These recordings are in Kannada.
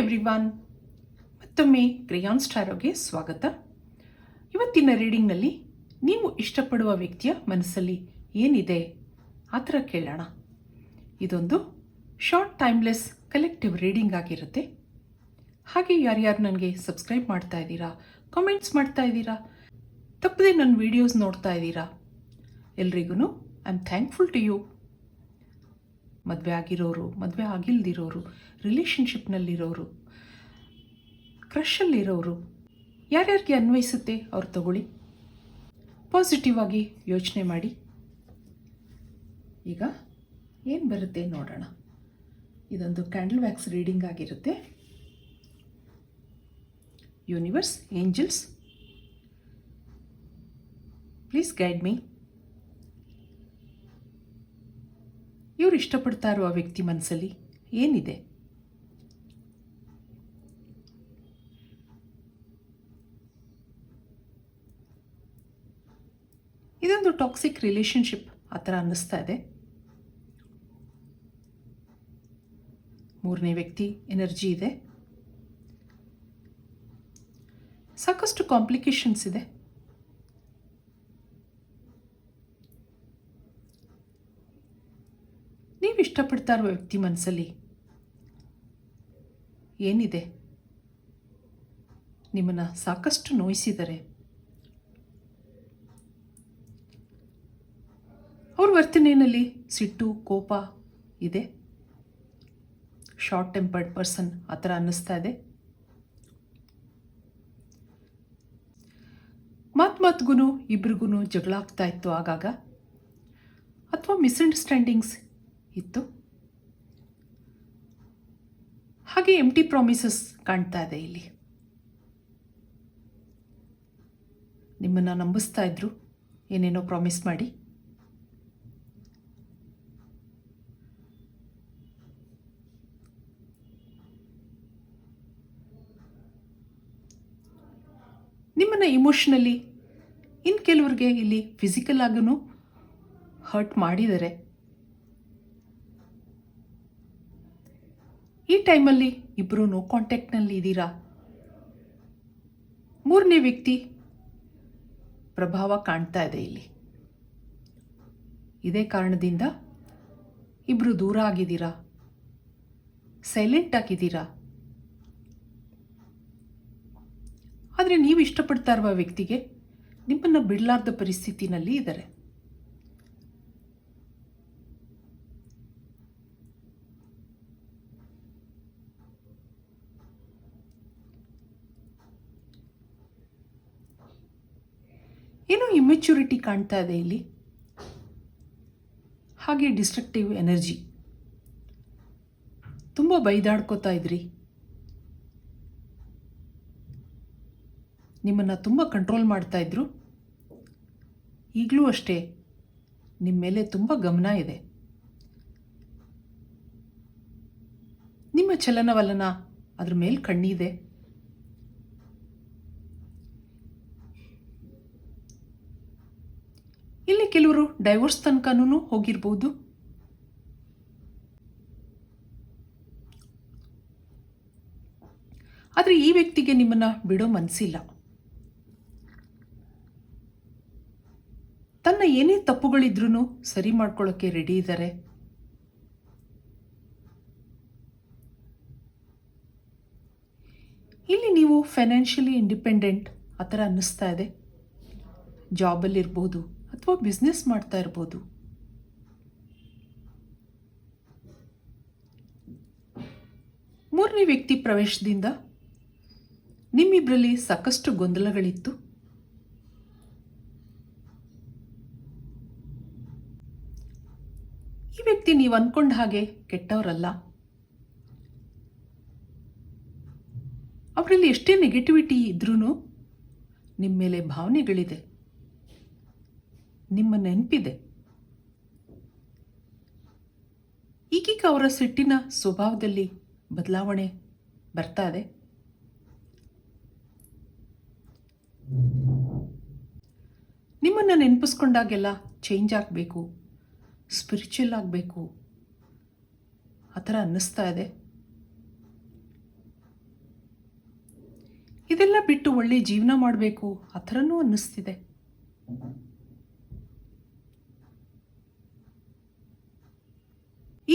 ಎವ್ರಿವಾನ್, ಮತ್ತೊಮ್ಮೆ ಕ್ರೇಯಾನ್ಸ್ ಟಾರೋಗೆ ಸ್ವಾಗತ. ಇವತ್ತಿನ ರೀಡಿಂಗ್ನಲ್ಲಿ ನೀವು ಇಷ್ಟಪಡುವ ವ್ಯಕ್ತಿಯ ಮನಸ್ಸಲ್ಲಿ ಏನಿದೆ ಆ ಥರ ಕೇಳೋಣ. ಇದೊಂದು ಶಾರ್ಟ್ ಟೈಮ್ಲೆಸ್ ಕಲೆಕ್ಟಿವ್ ರೀಡಿಂಗ್ ಆಗಿರುತ್ತೆ. ಹಾಗೆ ಯಾರ್ಯಾರು ನನಗೆ ಸಬ್ಸ್ಕ್ರೈಬ್ ಮಾಡ್ತಾ ಇದ್ದೀರಾ, ಕಾಮೆಂಟ್ಸ್ ಮಾಡ್ತಾ ಇದ್ದೀರಾ, ತಪ್ಪದೆ ನನ್ನ ವಿಡಿಯೋಸ್ ನೋಡ್ತಾ ಇದ್ದೀರಾ, ಎಲ್ರಿಗೂ I am thankful to you. ಮದುವೆ ಆಗಿರೋರು, ಮದುವೆ ಆಗಿಲ್ದಿರೋರು, ರಿಲೇಷನ್ಶಿಪ್ನಲ್ಲಿರೋರು, ಕ್ರಷಲ್ಲಿರೋರು, ಯಾರ್ಯಾರಿಗೆ ಅನ್ವಯಿಸುತ್ತೆ ಅವ್ರು ತಗೊಳ್ಳಿ. ಪಾಸಿಟಿವ್ ಆಗಿ ಯೋಚನೆ ಮಾಡಿ. ಈಗ ಏನು ಬರುತ್ತೆ ನೋಡೋಣ. ಇದೊಂದು ಕ್ಯಾಂಡಲ್ ವ್ಯಾಕ್ಸ್ ರೀಡಿಂಗ್ ಆಗಿರುತ್ತೆ. Universe, angels, please guide me. ಇವರು ಇಷ್ಟಪಡ್ತಾ ಇರುವ ವ್ಯಕ್ತಿ ಮನಸ್ಸಲ್ಲಿ ಏನಿದೆ? ಇದೊಂದು ಟಾಕ್ಸಿಕ್ ರಿಲೇಷನ್ಶಿಪ್ ಆ ಥರ ಅನ್ನಿಸ್ತಾ ಇದೆ. ಮೂರನೇ ವ್ಯಕ್ತಿ ಎನರ್ಜಿ ಇದೆ. ಸಾಕಷ್ಟು ಕಾಂಪ್ಲಿಕೇಶನ್ಸ್ ಇದೆ. ನೀವು ಇಷ್ಟಪಡ್ತಾ ಇರುವ ವ್ಯಕ್ತಿ ಮನಸ್ಸಲ್ಲಿ ಏನಿದೆ? ನಿಮ್ಮನ್ನು ಸಾಕಷ್ಟು ನೋಯಿಸಿದ್ದಾರೆ. ಅವ್ರ ವರ್ತನೆಯಲ್ಲಿ ಸಿಟ್ಟು, ಕೋಪ ಇದೆ. ಶಾರ್ಟ್ ಟೆಂಪರ್ಡ್ ಪರ್ಸನ್ ಆ ಥರ ಅನ್ನಿಸ್ತಾ ಇದೆ. ಮಾತಿಗೂ ಇಬ್ರಿಗೂ ಜಗಳ ಆಗ್ತಾ ಇತ್ತು ಆಗಾಗ, ಅಥವಾ ಮಿಸ್ಅಂಡರ್ಸ್ಟ್ಯಾಂಡಿಂಗ್ಸ್ ಇತ್ತು. ಹಾಗೆ ಎಂಟಿ ಪ್ರಾಮಿಸಸ್ ಕಾಣ್ತಾ ಇದೆ ಇಲ್ಲಿ. ನಿಮ್ಮನ್ನು ನಂಬಿಸ್ತಾ ಇದ್ರು, ಏನೇನೋ ಪ್ರಾಮಿಸ್ ಮಾಡಿ. ನಿಮ್ಮನ್ನು ಇಮೋಷನಲಿ, ಇನ್ನು ಕೆಲವ್ರಿಗೆ ಇಲ್ಲಿ ಫಿಸಿಕಲ್ ಆಗೂ ಹರ್ಟ್ ಮಾಡಿದ್ದಾರೆ. ಈ ಟೈಮಲ್ಲಿ ಇಬ್ಬರು ನೋ ಕಾಂಟ್ಯಾಕ್ಟ್ನಲ್ಲಿ ಇದ್ದೀರಾ. ಮೂರನೇ ವ್ಯಕ್ತಿ ಪ್ರಭಾವ ಕಾಣ್ತಾ ಇದೆ ಇಲ್ಲಿ. ಇದೇ ಕಾರಣದಿಂದ ಇಬ್ಬರು ದೂರ ಆಗಿದ್ದೀರಾ, ಸೈಲೆಂಟ್ ಆಗಿದ್ದೀರಾ. ಆದರೆ ನೀವು ಇಷ್ಟಪಡ್ತಾ ಇರುವ ವ್ಯಕ್ತಿಗೆ ನಿಮ್ಮನ್ನು ಬಿಡಲಾರ್ದ ಪರಿಸ್ಥಿತಿನಲ್ಲಿ ಇದ್ದಾರೆ. ಏನೋ ಇಮ್ಮೆಚ್ಯೂರಿಟಿ ಕಾಣ್ತಾ ಇದೆ ಇಲ್ಲಿ. ಹಾಗೆ ಡಿಸ್ಟ್ರಕ್ಟಿವ್ ಎನರ್ಜಿ. ತುಂಬ ಬೈದಾಡ್ಕೋತಾ ಇದ್ರಿ. ನಿಮ್ಮನ್ನು ತುಂಬ ಕಂಟ್ರೋಲ್ ಮಾಡ್ತಾ ಇದ್ರು. ಈಗಲೂ ಅಷ್ಟೇ ನಿಮ್ಮ ಮೇಲೆ ತುಂಬ ಗಮನ ಇದೆ. ನಿಮ್ಮ ಚಲನವಲನ ಅದ್ರ ಮೇಲೆ ಕಣ್ಣಿದೆ. ಇಲ್ಲಿ ಕೆಲವರು ಡೈವೋರ್ಸ್ ತನಕನೂ ಹೋಗಿರ್ಬೋದು. ಆದರೆ ಈ ವ್ಯಕ್ತಿಗೆ ನಿಮ್ಮನ್ನು ಬಿಡೋ ಮನಸ್ಸಿಲ್ಲ. ತನ್ನ ಏನೇ ತಪ್ಪುಗಳಿದ್ರೂ ಸರಿ ಮಾಡ್ಕೊಳ್ಳೋಕ್ಕೆ ರೆಡಿ ಇದ್ದಾರೆ. ಇಲ್ಲಿ ನೀವು ಫೈನಾನ್ಷಿಯಲಿ ಇಂಡಿಪೆಂಡೆಂಟ್ ಆ ಥರ ಅನ್ನಿಸ್ತಾ ಇದೆ. ಜಾಬಲ್ಲಿರ್ಬೋದು ಅಥವಾ ಬಿಸ್ನೆಸ್ ಮಾಡ್ತಾ ಇರ್ಬೋದು. ಮೂರನೇ ವ್ಯಕ್ತಿ ಪ್ರವೇಶದಿಂದ ನಿಮ್ಮಿಬ್ಬರಲ್ಲಿ ಸಾಕಷ್ಟು ಗೊಂದಲಗಳಿತ್ತು. ಈ ವ್ಯಕ್ತಿ ನೀವು ಅಂದ್ಕೊಂಡ ಹಾಗೆ ಕೆಟ್ಟವರಲ್ಲ. ಅವರಲ್ಲಿ ಎಷ್ಟೇ ನೆಗೆಟಿವಿಟಿ ಇದ್ರೂ ನಿಮ್ಮ ಮೇಲೆ ಭಾವನೆಗಳಿದೆ, ನಿಮ್ಮ ನೆನಪಿದೆ. ಈಗೀಗ ಅವರ ಸಿಟ್ಟಿನ ಸ್ವಭಾವದಲ್ಲಿ ಬದಲಾವಣೆ ಬರ್ತಾ ಇದೆ. ನಿಮ್ಮನ್ನು ನೆನಪಿಸ್ಕೊಂಡಾಗೆಲ್ಲ ಚೇಂಜ್ ಆಗಬೇಕು, ಸ್ಪಿರಿಚುವಲ್ ಆಗಬೇಕು ಆ ಥರ ಅನ್ನಿಸ್ತಾ ಇದೆ. ಇದೆಲ್ಲ ಬಿಟ್ಟು ಒಳ್ಳೆ ಜೀವನ ಮಾಡಬೇಕು ಆ ಥರನೂ ಅನ್ನಿಸ್ತಿದೆ.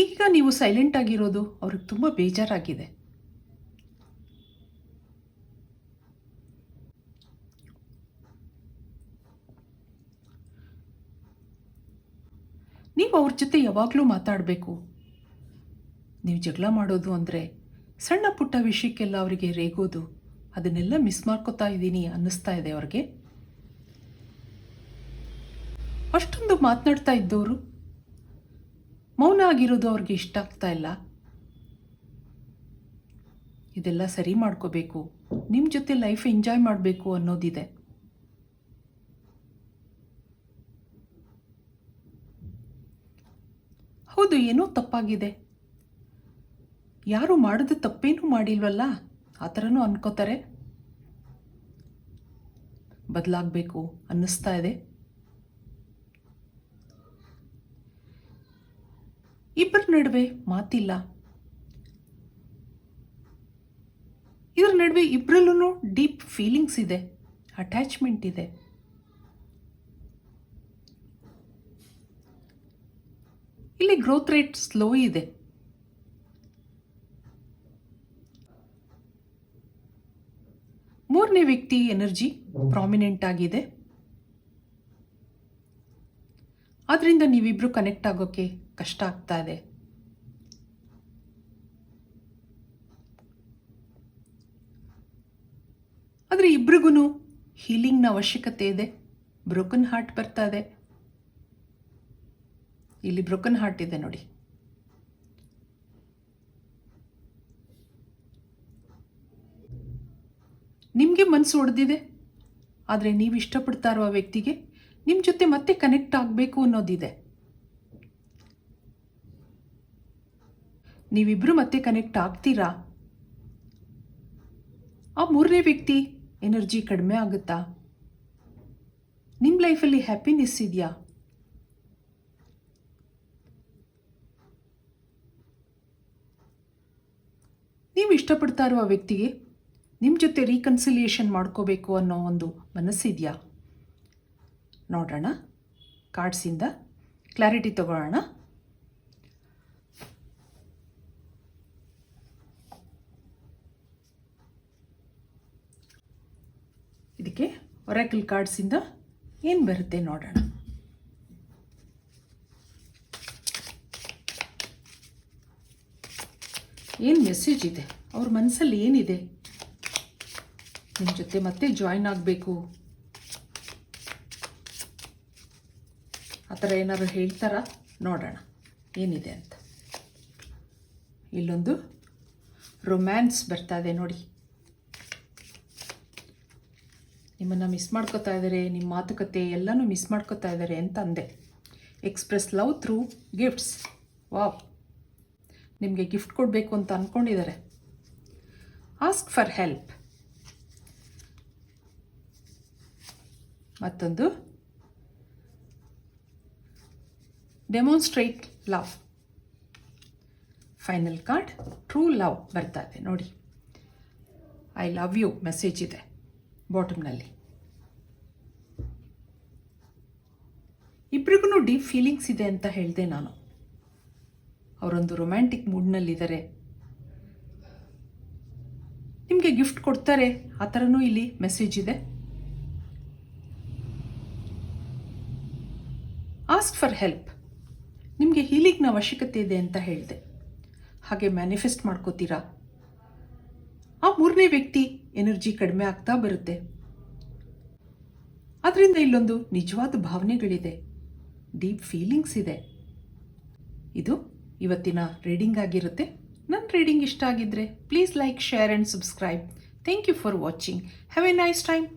ಈಗ ನೀವು ಸೈಲೆಂಟ್ ಆಗಿರೋದು ಅವ್ರಿಗೆ ತುಂಬ ಬೇಜಾರಾಗಿದೆ. ನೀವು ಅವ್ರ ಜೊತೆ ಯಾವಾಗಲೂ ಮಾತಾಡಬೇಕು. ನೀವು ಜಗಳ ಮಾಡೋದು ಅಂದರೆ ಸಣ್ಣ ಪುಟ್ಟ ವಿಷಯಕ್ಕೆಲ್ಲ ಅವರಿಗೆ ರೇಗೋದು, ಅದನ್ನೆಲ್ಲ ಮಿಸ್ ಮಾಡ್ಕೋತಾ ಇದ್ದೀನಿ ಅನ್ನಿಸ್ತಾ ಇದೆ ಅವ್ರಿಗೆ. ಅಷ್ಟೊಂದು ಮಾತನಾಡ್ತಾ ಇದ್ದವರು ಮೌನ ಆಗಿರೋದು ಅವ್ರಿಗೆ ಇಷ್ಟ ಆಗ್ತಾ ಇಲ್ಲ. ಇದೆಲ್ಲ ಸರಿ ಮಾಡ್ಕೋಬೇಕು, ನಿಮ್ಮ ಜೊತೆ ಲೈಫ್ ಎಂಜಾಯ್ ಮಾಡಬೇಕು ಅನ್ನೋದಿದೆ. ಹೌದು, ಏನೋ ತಪ್ಪಾಗಿದೆ, ಯಾರು ಮಾಡಿದ ತಪ್ಪೇನೂ ಮಾಡಿಲ್ವಲ್ಲ ಆ ಥರನೂ ಅನ್ಕೋತಾರೆ. ಬದಲಾಗಬೇಕು ಅನ್ನಿಸ್ತಾ ಇದೆ. ಇಬ್ಬರ ನಡುವೆ ಮಾತಿಲ್ಲ. ಇದರ ನಡುವೆ ಇಬ್ಬರಲ್ಲೂ ಡೀಪ್ ಫೀಲಿಂಗ್ಸ್ ಇದೆ, ಅಟ್ಯಾಚ್ಮೆಂಟ್ ಇದೆ. ಇಲ್ಲಿ ಗ್ರೋತ್ ರೇಟ್ ಸ್ಲೋ ಇದೆ. ಮೂರನೇ ವ್ಯಕ್ತಿ ಎನರ್ಜಿ ಪ್ರಾಮಿನೆಂಟ್ ಆಗಿದೆ. ಆದ್ರಿಂದ ನೀವಿಬ್ರು ಕನೆಕ್ಟ್ ಆಗೋಕೆ ಕಷ್ಟ ಆಗ್ತಾ ಇದೆ. ಆದರೆ ಇಬ್ರಿಗೂ ಹೀಲಿಂಗ್ನ ಅವಶ್ಯಕತೆ ಇದೆ. ಬ್ರೋಕನ್ ಹಾರ್ಟ್ ಬರ್ತಾ ಇದೆ. ಇಲ್ಲಿ ಬ್ರೋಕನ್ ಹಾರ್ಟ್ ಇದೆ ನೋಡಿ. ನಿಮಗೆ ಮನಸ್ಸು ಒಡೆದಿದೆ, ಆದರೆ ನೀವು ಇಷ್ಟಪಡ್ತಾ ಇರೋ ವ್ಯಕ್ತಿಗೆ ನಿಮ್ಮ ಜೊತೆ ಮತ್ತೆ ಕನೆಕ್ಟ್ ಆಗಬೇಕು ಅನ್ನೋದಿದೆ. ನೀವಿಬ್ರು ಮತ್ತೆ ಕನೆಕ್ಟ್ ಆಗ್ತೀರಾ? ಆ ಮೂರನೇ ವ್ಯಕ್ತಿ ಎನರ್ಜಿ ಕಡಿಮೆ ಆಗುತ್ತಾ? ನಿಮ್ಮ ಲೈಫಲ್ಲಿ ಹ್ಯಾಪಿನೆಸ್ ಇದೆಯಾ? ನೀವು ಇಷ್ಟಪಡ್ತಾ ಇರುವ ವ್ಯಕ್ತಿಗೆ ನಿಮ್ಮ ಜೊತೆ ರೀಕನ್ಸಿಲಿಯೇಷನ್ ಮಾಡ್ಕೋಬೇಕು ಅನ್ನೋ ಒಂದು ಮನಸ್ಸಿದೆಯಾ? ನೋಡೋಣ, ಕಾರ್ಡ್ಸಿಂದ ಕ್ಲಾರಿಟಿ ತಗೊಳ್ಳೋಣ. ಇದಕ್ಕೆ ಒರಾಕಲ್ ಕಾರ್ಡ್ಸಿಂದ ಏನು ಬರುತ್ತೆ ನೋಡೋಣ. ಏನು ಮೆಸೇಜ್ ಇದೆ? ಅವ್ರ ಮನಸ್ಸಲ್ಲಿ ಏನಿದೆ? ನಿಮ್ಮ ಜೊತೆ ಮತ್ತೆ ಜಾಯಿನ್ ಆಗಬೇಕು ಆ ಥರ ಏನಾದ್ರು ಹೇಳ್ತಾರಾ? ನೋಡೋಣ ಏನಿದೆ ಅಂತ. ಇಲ್ಲೊಂದು ರೊಮ್ಯಾನ್ಸ್ ಬರ್ತಾ ಇದೆ ನೋಡಿ. ನಿಮ್ಮನ್ನು ಮಿಸ್ ಮಾಡ್ಕೋತಾ ಇದ್ದಾರೆ, ನಿಮ್ಮ ಮಾತುಕತೆ ಎಲ್ಲನೂ ಮಿಸ್ ಮಾಡ್ಕೋತಾ ಇದ್ದಾರೆ ಅಂತ ಅಂದೆ. Express love through gifts. Wow, ನಿಮಗೆ ಗಿಫ್ಟ್ ಕೊಡಬೇಕು ಅಂತ ಅಂದ್ಕೊಂಡಿದ್ದಾರೆ. Ask for help. ಮತ್ತೊಂದು demonstrate love. Final card true love ಬರ್ತಾ ಇದೆ ನೋಡಿ. ಐ ಲವ್ ಯು ಮೆಸೇಜ್ ಇದೆ ಬಾಟಮ್ನಲ್ಲಿ. ಇಬ್ರಿಗೂ ಡೀಪ್ ಫೀಲಿಂಗ್ಸ್ ಇದೆ ಅಂತ ಹೇಳಿದೆ ನಾನು. ಅವರೊಂದು ರೊಮ್ಯಾಂಟಿಕ್ ಮೂಡ್ನಲ್ಲಿದ್ದಾರೆ. ನಿಮಗೆ ಗಿಫ್ಟ್ ಕೊಡ್ತಾರೆ ಆ ಥರನೂ ಇಲ್ಲಿ ಮೆಸೇಜ್ ಇದೆ. Ask for help. ನಿಮಗೆ ಹೀಲಿಂಗ್ನ ಅವಶ್ಯಕತೆ ಇದೆ ಅಂತ ಹೇಳಿದೆ. ಹಾಗೆ ಮ್ಯಾನಿಫೆಸ್ಟ್ ಮಾಡ್ಕೋತೀರಾ? ಆ ಮೂರನೇ ವ್ಯಕ್ತಿ ಎನರ್ಜಿ ಕಡಿಮೆ ಆಗ್ತಾ ಬರುತ್ತೆ. ಅದರಿಂದ ಇಲ್ಲೊಂದು ನಿಜವಾದ ಭಾವನೆಗಳಿದೆ, ಡೀಪ್ ಫೀಲಿಂಗ್ಸ್ ಇದೆ. ಇದು ಇವತ್ತಿನ ರೀಡಿಂಗ್ ಆಗಿರುತ್ತೆ. ನನ್ನ ರೀಡಿಂಗ್ ಇಷ್ಟ ಆಗಿದ್ದರೆ please like, share and subscribe. Thank you for watching. Have a nice time.